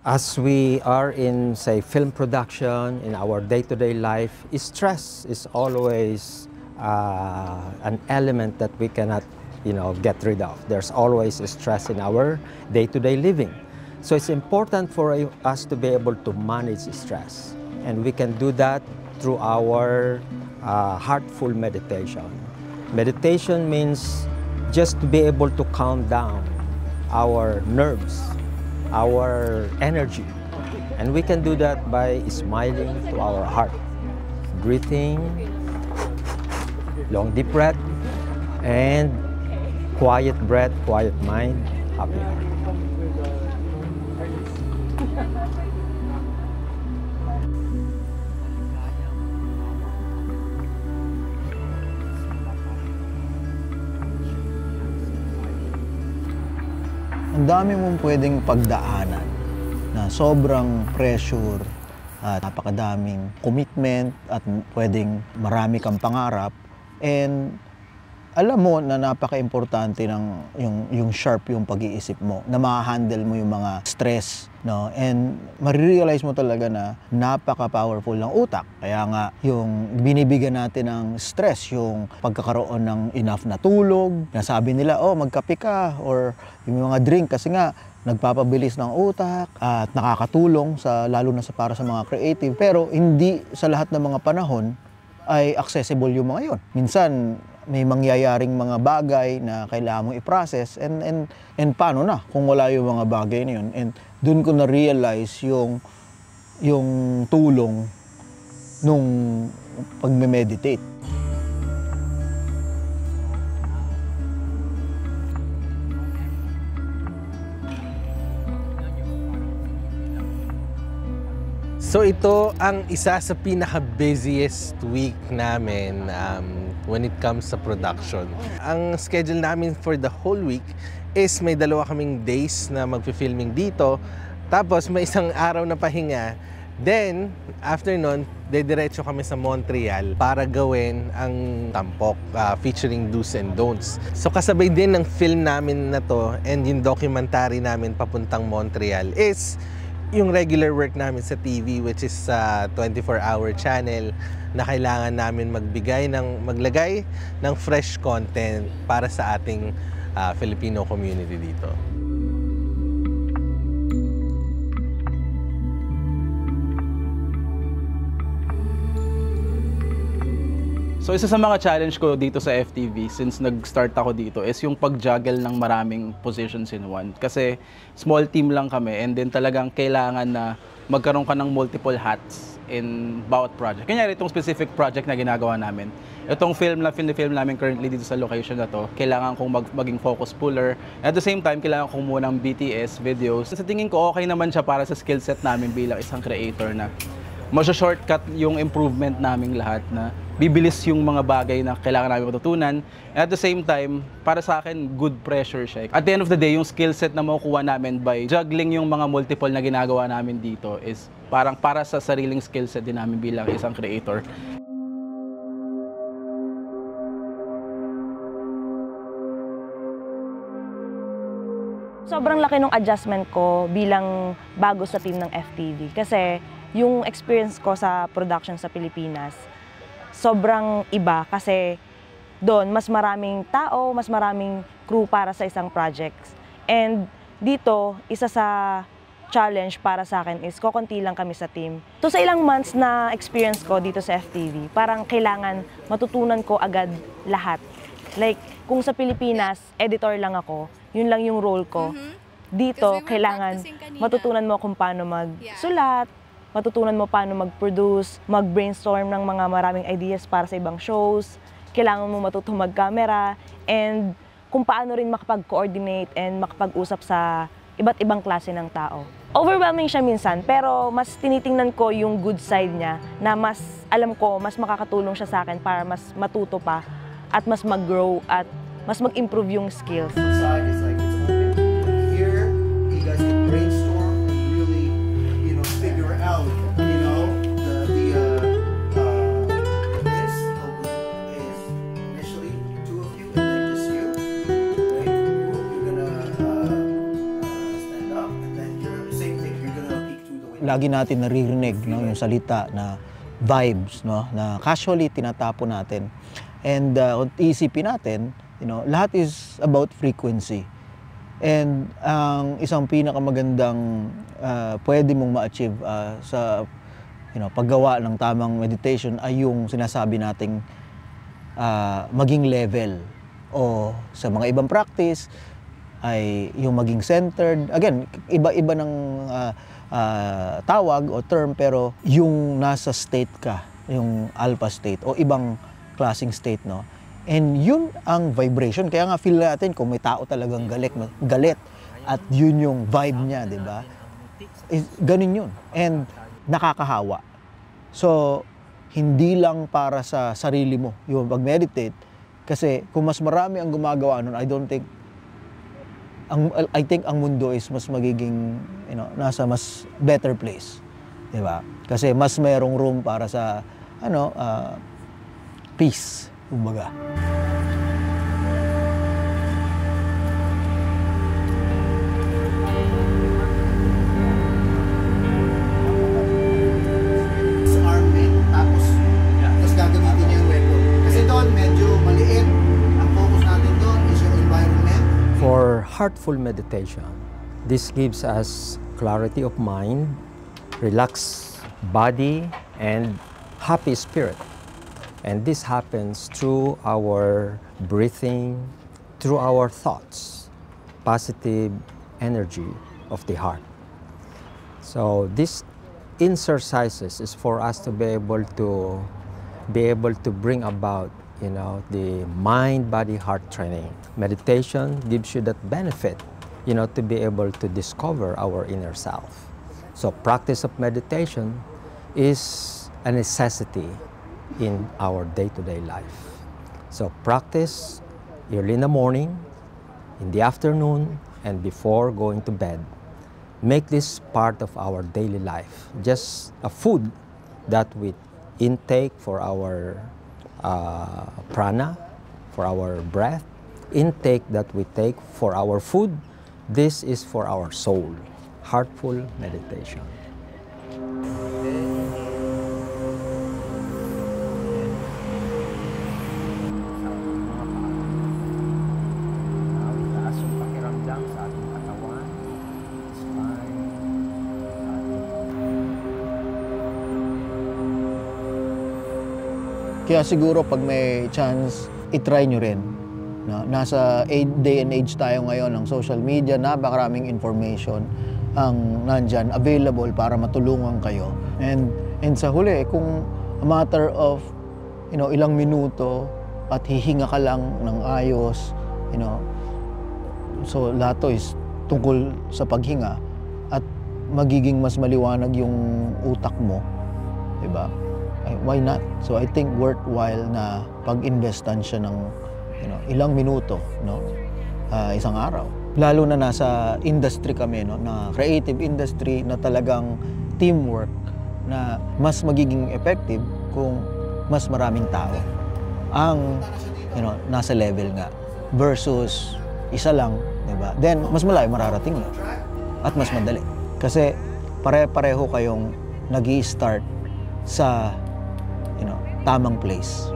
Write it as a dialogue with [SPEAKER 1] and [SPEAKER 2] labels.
[SPEAKER 1] As we are in, say, film production, in our day-to-day life, stress is always an element that we cannot, get rid of. There's always stress in our day-to-day living. So it's important for us to be able to manage stress. And we can do that through our heartful meditation. Meditation means just to be able to calm down our nerves, our energy. And we can do that by smiling to our heart, breathing, long deep breath, and quiet breath, quiet mind, happy heart.
[SPEAKER 2] Ang dami mong pwedeng pagdaanan na sobrang pressure at napakadaming commitment at pwedeng marami kang pangarap, and alam mo na napaka-importante ng yung sharp yung pag-iisip mo, na ma-handle mo yung mga stress, no? And marirealize mo talaga na napaka-powerful ng utak. Kaya nga yung binibigyan natin ng stress, yung pagkakaroon ng enough na tulog, na sabi nila, oh, magkape ka, or yung mga drink, kasi nga nagpapabilis ng utak at nakakatulong lalo na para sa mga creative. Pero hindi sa lahat ng mga panahon ay accessible yung mga yon. Minsan may mangyayaring mga bagay na kailangan mong i-process, and paano na kung wala yung mga bagay na yun. And doon ko na-realize yung tulong nung pagme-meditate.
[SPEAKER 3] So ito ang isa sa pinaka-busiest week namin when it comes sa production. Ang schedule namin for the whole week is may dalawa kaming days na magfi-filming dito, tapos may isang araw na pahinga. Then, after nun, dediretso kami sa Montreal para gawin ang tampok featuring do's and don'ts. So kasabay din ng film namin na to and yung documentary namin papuntang Montreal is yung regular work namin sa TV, which is sa 24-hour channel, na kailangan namin maglagay ng fresh content para sa ating Filipino community dito.
[SPEAKER 4] So isa sa mga challenge ko dito sa FTV since nag-start ako dito is yung pag-juggle ng maraming positions in one. Kasi small team lang kami, and then talagang kailangan na magkaroon ka ng multiple hats in bawat project. Kanyari itong specific project na ginagawa namin. Itong film namin currently dito sa location na to, kailangan kong maging focus puller. At the same time, kailangan kong muna ng BTS videos. Sa tingin ko, okay naman siya para sa skill set namin bilang isang creator, na masya-shortcut yung improvement naming lahat, na bibilis yung mga bagay na kailangan namin matutunan. And at the same time, para sa akin, good pressure siya. At the end of the day, yung skill set na makukuha namin by juggling yung mga multiple na ginagawa namin dito is parang para sa sariling skill set din namin bilang isang creator.
[SPEAKER 5] Sobrang laki ng adjustment ko bilang bago sa team ng FTV. Kasi yung experience ko sa production sa Pilipinas, sobrang iba, kasi doon mas maraming tao, mas maraming crew para sa isang project. And dito, isa sa challenge para sa akin is kokonti lang kami sa team. So sa ilang months na experience ko dito sa FTV, parang kailangan matutunan ko agad lahat. Like, kung sa Pilipinas, editor lang ako, yun lang yung role ko. Dito, kailangan matutunan mo kung paano magsulat, matutunan mo paano mag-produce, mag-brainstorm ng mga maraming ideas para sa ibang shows, kailangan mo matutong mag-camera, and kung paano rin makapag-coordinate and makapag-usap sa iba't ibang klase ng tao. Overwhelming siya minsan, pero mas tinitingnan ko yung good side niya, na mas alam ko, mas makakatulong siya sa akin para mas matuto pa at mas mag-grow at mas mag-improve yung skills.
[SPEAKER 2] lagi natin naririnig, no, yung salita na vibes, no, na casually tinatapo natin. And isipin natin, lahat is about frequency. And ang isang pinakamagandang pwede mong ma-achieve sa paggawa ng tamang meditation ay yung sinasabi nating maging level, o sa mga ibang practice ay yung maging centered. Again, iba-iba ng tawag o term, pero yung nasa state ka, yung alpha state o ibang klaseng state, no? And yun ang vibration. Kaya nga feel natin kung may tao talagang galit at yun yung vibe niya, di ba? Ganun yun. And nakakahawa. So, hindi lang para sa sarili mo yung pag-meditate. Kasi kung mas marami ang gumagawa nun, I think ang mundo is mas magiging, nasa mas better place. Di ba? Kasi mas mayroong room para sa, peace, kumbaga.
[SPEAKER 6] Tapos gagamitin niyo yung weapon. Kasi doon, medyo maliit. Ang focus natin doon is yung environment.
[SPEAKER 1] For heartful meditation, this gives us clarity of mind, relaxed body, and happy spirit. And this happens through our breathing, through our thoughts, positive energy of the heart. So this exercises is for us to be able to bring about, the mind, body, heart training. Meditation gives you that benefit, to be able to discover our inner self. So practice of meditation is a necessity in our day-to-day life. So practice early in the morning, in the afternoon, and before going to bed. Make this part of our daily life, just a food that we intake for our prana, for our breath, intake that we take for our food. This is for our soul, heartful meditation.
[SPEAKER 2] Kaya siguro pag may chance, itry nyo rin. Nasa day and age tayo ngayon ng social media, napakaraming information ang nandyan, available para matulungan kayo. And sa huli, kung a matter of ilang minuto at hihinga ka lang ng ayos, so lahat to is tungkol sa paghinga at magiging mas maliwanag yung utak mo, diba? Why not? So I think worthwhile na pag-investan siya ng ilang minuto, isang araw. Lalo na nasa industry kami, na creative industry, na talagang teamwork, na mas magiging effective kung mas maraming tao ang nasa level nga versus isa lang, diba? Then mas malayo mararating mo at mas madali. Kasi pare-pareho kayong nag-i-start sa tamang place.